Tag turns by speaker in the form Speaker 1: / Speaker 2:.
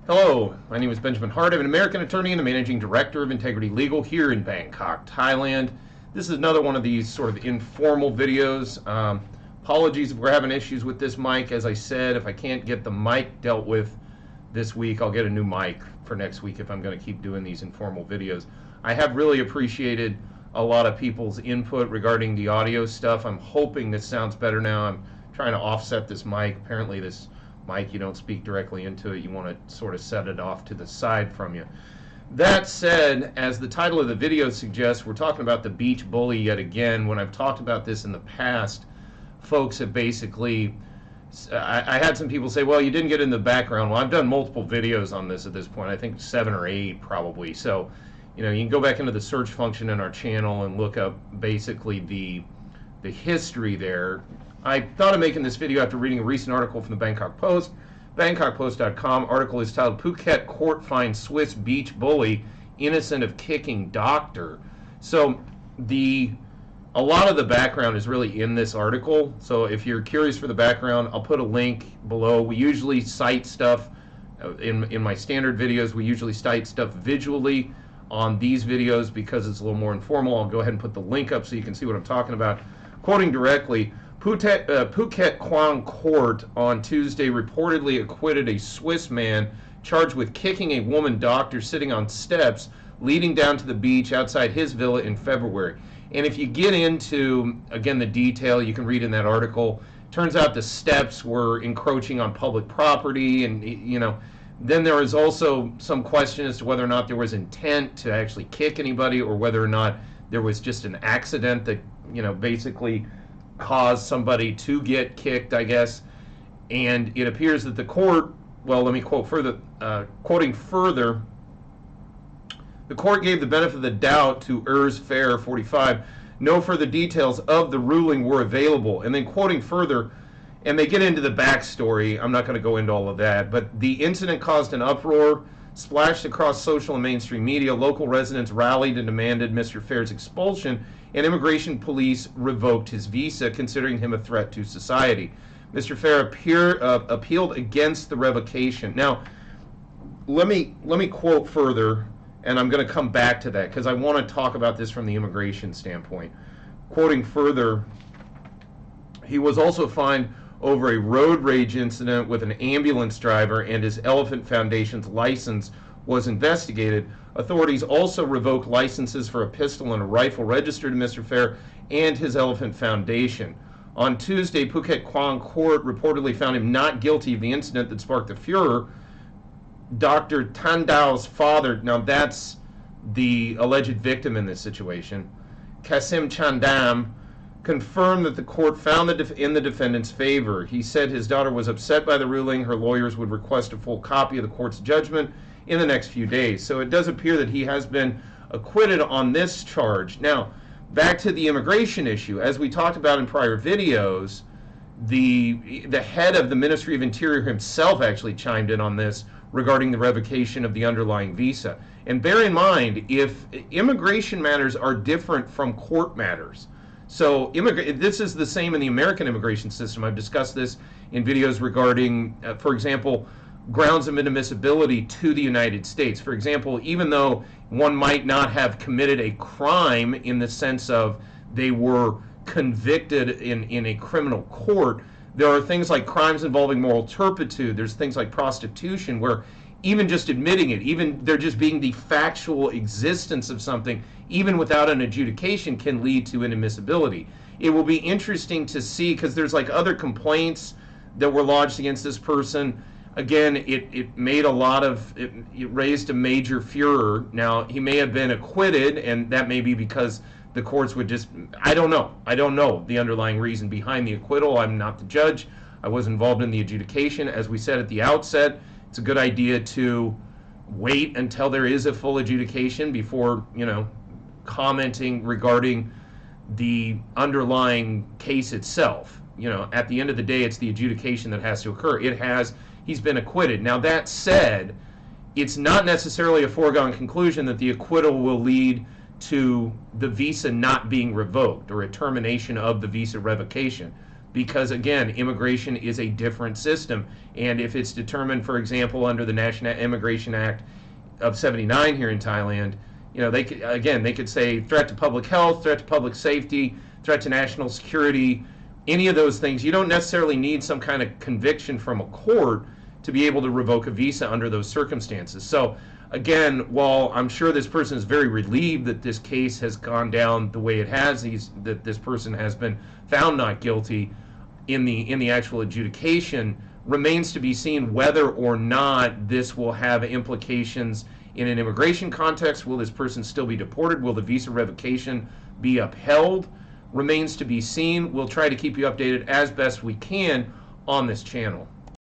Speaker 1: Hello, my name is Benjamin Hart. I'm an American attorney and the managing director of Integrity Legal here in Bangkok, Thailand. This is another one of these sort of informal videos. Apologies if we're having issues with this mic. As I said, if I can't get the mic dealt with this week, I'll get a new mic for next week if I'm going to keep doing these informal videos. I have really appreciated a lot of people's input regarding the audio stuff. I'm hoping this sounds better now. I'm trying to offset this mic. Apparently this mic, you don't speak directly into it. You want to sort of set it off to the side from you. That said, as the title of the video suggests, we're talking about the beach bully yet again. When I've talked about this in the past, folks have basically, I had some people say, well, you didn't get in the background. Well, I've done multiple videos on this at this point. I think 7 or 8 probably. So, you know, you can go back into the search function in our channel and look up basically the history there. I thought of making this video after reading a recent article from the Bangkok Post. BangkokPost.com article is titled, Phuket Court Finds Swiss Beach Bully Innocent of Kicking Doctor. So a lot of the background is really in this article. So if you're curious for the background, I'll put a link below. We usually cite stuff in my standard videos. We usually cite stuff visually. On these videos, because it's a little more informal, I'll go ahead and put the link up so you can see what I'm talking about. Quoting directly, Phuket Quang Court on Tuesday reportedly acquitted a Swiss man charged with kicking a woman doctor sitting on steps leading down to the beach outside his villa in February. And if you get into, again, the detail, you can read in that article. Turns out the steps were encroaching on public property, and, you know, then there was also some question as to whether or not there was intent to actually kick anybody, or whether or not there was just an accident that, you know, basically caused somebody to get kicked, I guess. And it appears that the court, well, let me quote further, quoting further, the court gave the benefit of the doubt to Urs Fair, 45. No further details of the ruling were available. And then quoting further, and they get into the backstory. I'm not going to go into all of that, but the incident caused an uproar, splashed across social and mainstream media. Local residents rallied and demanded Mr. Fair's expulsion, and immigration police revoked his visa, considering him a threat to society. Mr. Fair appealed against the revocation. Now, let me quote further, and I'm going to come back to that because I want to talk about this from the immigration standpoint. Quoting further, he was also fined over a road rage incident with an ambulance driver, and his Elephant Foundation's license was investigated. Authorities also revoked licenses for a pistol and a rifle registered to Mr. Fair and his Elephant Foundation. On Tuesday, Phuket Quang Court reportedly found him not guilty of the incident that sparked the furor. Dr. Tandao's father, now that's the alleged victim in this situation, Kasim Chandam, confirmed that the court found in the defendant's favor. He said his daughter was upset by the ruling. Her lawyers would request a full copy of the court's judgment in the next few days. So it does appear that he has been acquitted on this charge. Now, back to the immigration issue. As we talked about in prior videos, the head of the Ministry of Interior himself actually chimed in on this regarding the revocation of the underlying visa. And bear in mind, if immigration matters are different from court matters. So this is the same in the American immigration system. I've discussed this in videos regarding, for example, grounds of inadmissibility to the United States. For example, even though one might not have committed a crime in the sense of they were convicted in a criminal court, there are things like crimes involving moral turpitude. There's things like prostitution where even just admitting it, even there just being the factual existence of something, even without an adjudication, can lead to inadmissibility. It will be interesting to see, because there's like other complaints that were lodged against this person. Again, it made a lot of, it raised a major furor. Now, he may have been acquitted, and that may be because the courts would just, I don't know the underlying reason behind the acquittal. I'm not the judge. I was involved in the adjudication. As we said at the outset, it's a good idea to wait until there is a full adjudication before, you know, commenting regarding the underlying case itself. You know, at the end of the day, it's the adjudication that has to occur. He's been acquitted. Now, that said, it's not necessarily a foregone conclusion that the acquittal will lead to the visa not being revoked or a termination of the visa revocation. because again, immigration is a different system. And if it's determined, for example, under the National Immigration Act of '79 here in Thailand, they could say threat to public health, threat to public safety, threat to national security, any of those things. You don't necessarily need some kind of conviction from a court to be able to revoke a visa under those circumstances. So again, while I'm sure this person is very relieved that this case has gone down the way it has, that this person has been found not guilty in the actual adjudication, remains to be seen whether or not this will have implications in an immigration context. Will this person still be deported? Will the visa revocation be upheld? Remains to be seen. We'll try to keep you updated as best we can on this channel.